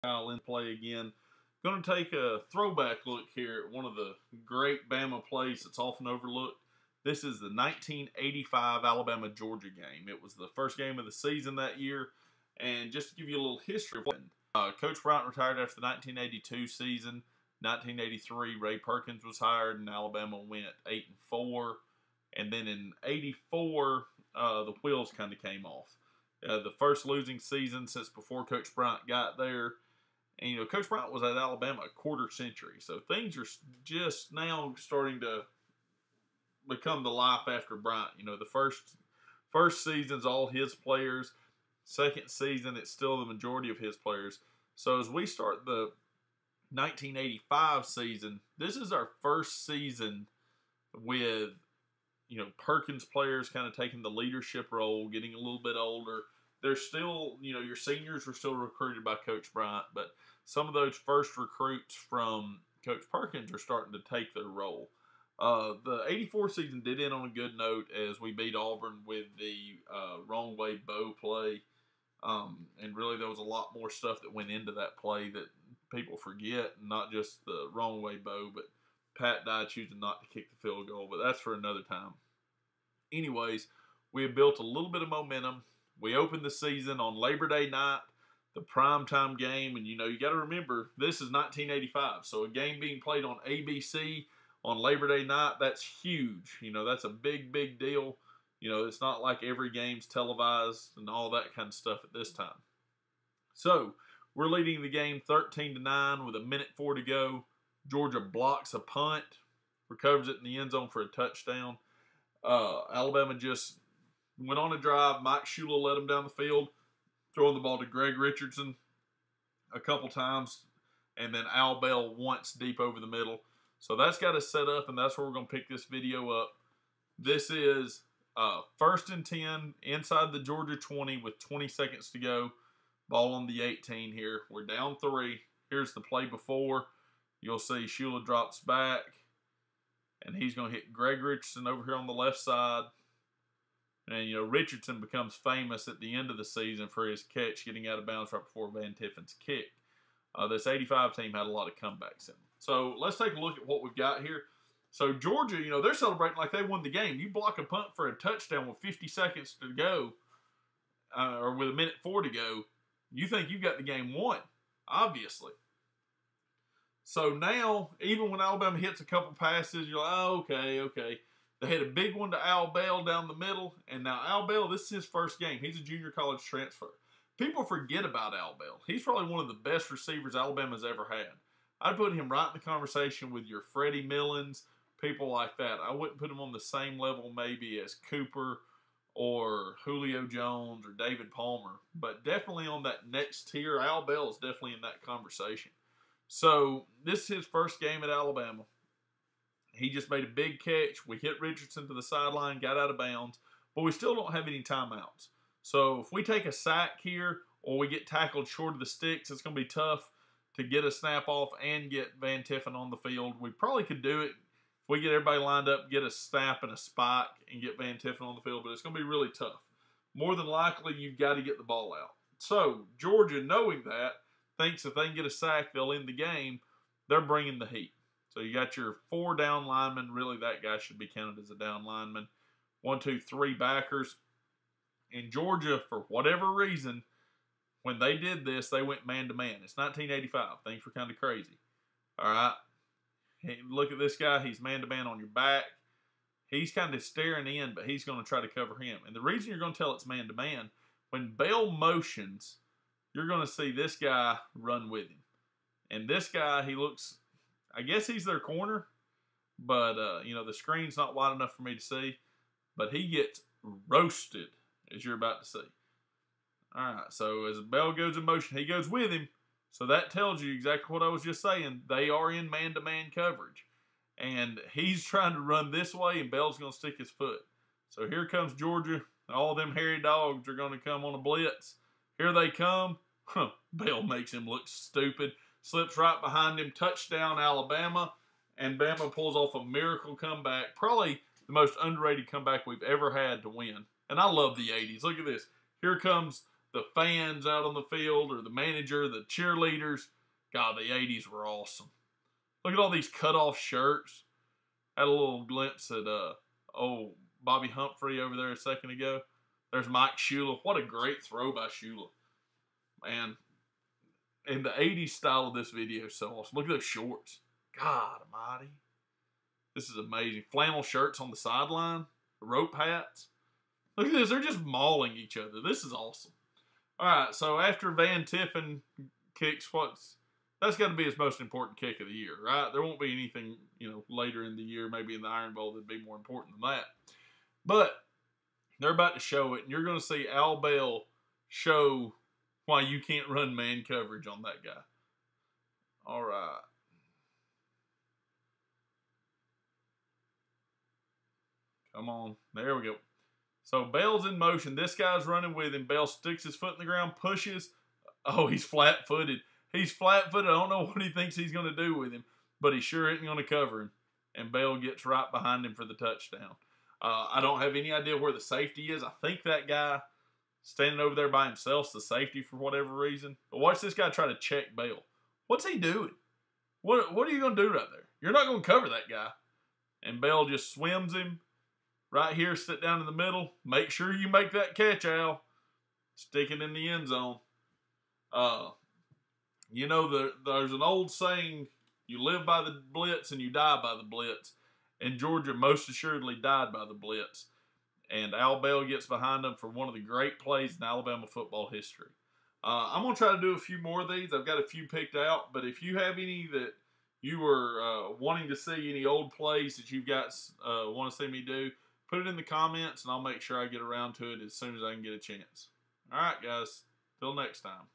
style in play again. Going to take a throwback look here at one of the great Bama plays that's often overlooked. This is the 1985 Alabama-Georgia game. It was the first game of the season that year. And just to give you a little history of what Coach Bryant retired after the 1982 season. 1983, Ray Perkins was hired, and Alabama went 8-4. And then in '84, the wheels kind of came off. The first losing season since before Coach Bryant got there. And, Coach Bryant was at Alabama a quarter century. So things are just now starting to become the life after Bryant. The first season's all his players. Second season, it's still the majority of his players. So as we start the 1985 season, this is our first season with, Perkins players kind of taking the leadership role, getting a little bit older. They're still, your seniors were still recruited by Coach Bryant, but some of those first recruits from Coach Perkins are starting to take their role. The '84 season did end on a good note as we beat Auburn with the wrong way bow play. And really there was a lot more stuff that went into that play that people forget, not just the wrong way bow, but Pat Dye choosing not to kick the field goal, but that's for another time. Anyways, we have built a little bit of momentum. We opened the season on Labor Day night, the primetime game, and you got to remember, this is 1985, so a game being played on ABC on Labor Day night, that's huge. That's a big, big deal. It's not like every game's televised and all that kind of stuff at this time. So, we're leading the game 13-9 with 1:04 to go. Georgia blocks a punt, recovers it in the end zone for a touchdown. Alabama just went on a drive. Mike Shula led them down the field, throwing the ball to Greg Richardson a couple times, and then Al Bell once deep over the middle. So that's got us set up, and that's where we're going to pick this video up. This is 1st and 10 inside the Georgia 20 with 20 seconds to go. Ball on the 18 here. We're down 3. Here's the play before. You'll see Shula drops back, and he's going to hit Greg Richardson over here on the left side. And, Richardson becomes famous at the end of the season for his catch getting out of bounds right before Van Tiffin's kick. This 85 team had a lot of comebacks in them. So let's take a look at what we've got here. So Georgia, they're celebrating like they won the game. You block a punt for a touchdown with 50 seconds to go, or with 1:04 to go, you think you've got the game won, obviously. So now, even when Alabama hits a couple passes, you're like, oh, okay. They had a big one to Al Bell down the middle, and now Al Bell, this is his first game. He's a junior college transfer. People forget about Al Bell. He's probably one of the best receivers Alabama's ever had. I'd put him right in the conversation with your Freddie Millins, people like that. I wouldn't put him on the same level maybe as Cooper or Julio Jones or David Palmer, but definitely on that next tier. Al Bell is definitely in that conversation. So this is his first game at Alabama. He just made a big catch. We hit Richardson to the sideline, got out of bounds, but we still don't have any timeouts. So if we take a sack here or we get tackled short of the sticks, it's going to be tough to get a snap off and get Van Tiffen on the field. We probably could do it if we get everybody lined up, get a snap and a spike, and get Van Tiffen on the field, but it's going to be really tough. More than likely, you've got to get the ball out. So Georgia, knowing that, thinks if they can get a sack, they'll end the game. They're bringing the heat. So you got your 4 down linemen. Really, that guy should be counted as a down lineman. 1, 2, 3 backers. In Georgia, for whatever reason, when they did this, they went man-to-man. It's 1985. Things were kind of crazy. All right. Hey, look at this guy. He's man-to-man on your back. He's kind of staring in, but he's going to try to cover him. And the reason you're going to tell it's man-to-man, when Bell motions, you're going to see this guy run with him. And this guy, he looks, I guess he's their corner, but, the screen's not wide enough for me to see. But he gets roasted, as you're about to see. All right, so as Bell goes in motion, he goes with him. So that tells you exactly what I was just saying. They are in man-to-man coverage. And he's trying to run this way, and Bell's going to stick his foot. So here comes Georgia. All them hairy dogs are going to come on a blitz. Here they come. Bell makes him look stupid. Slips right behind him. Touchdown, Alabama. And Bama pulls off a miracle comeback. Probably the most underrated comeback we've ever had to win. And I love the 80s. Look at this. Here comes the fans out on the field or the manager, the cheerleaders. God, the 80s were awesome. Look at all these cut-off shirts. Had a little glimpse at Bobby Humphrey over there a second ago. There's Mike Shula. What a great throw by Shula. Man, and the 80s style of this video is so awesome. Look at those shorts. God almighty. This is amazing. Flannel shirts on the sideline. Rope hats. Look at this. They're just mauling each other. This is awesome. All right, so after Van Tiffin kicks, that's got to be his most important kick of the year, right? There won't be anything, later in the year, maybe in the Iron Bowl, that'd be more important than that. But they're about to show it, and you're going to see Al Bell show why you can't run man coverage on that guy. All right. Come on. There we go. So Bell's in motion. This guy's running with him. Bell sticks his foot in the ground, pushes. Oh, he's flat-footed. He's flat-footed. I don't know what he thinks he's going to do with him, but he sure isn't going to cover him. And Bell gets right behind him for the touchdown. I don't have any idea where the safety is. I think that guy standing over there by himself is the safety for whatever reason. But watch this guy try to check Bell. What's he doing? What are you going to do right there? You're not going to cover that guy. And Bell just swims him. Right here, sit down in the middle. Make sure you make that catch, Al. Stick it in the end zone. There's an old saying, you live by the blitz and you die by the blitz. And Georgia most assuredly died by the blitz. And Al Bell gets behind them for one of the great plays in Alabama football history. I'm going to try to do a few more of these. I've got a few picked out. But if you have any that you were wanting to see, any old plays that you guys want to see me do, put it in the comments, and I'll make sure I get around to it as soon as I can get a chance. All right, guys. Till next time.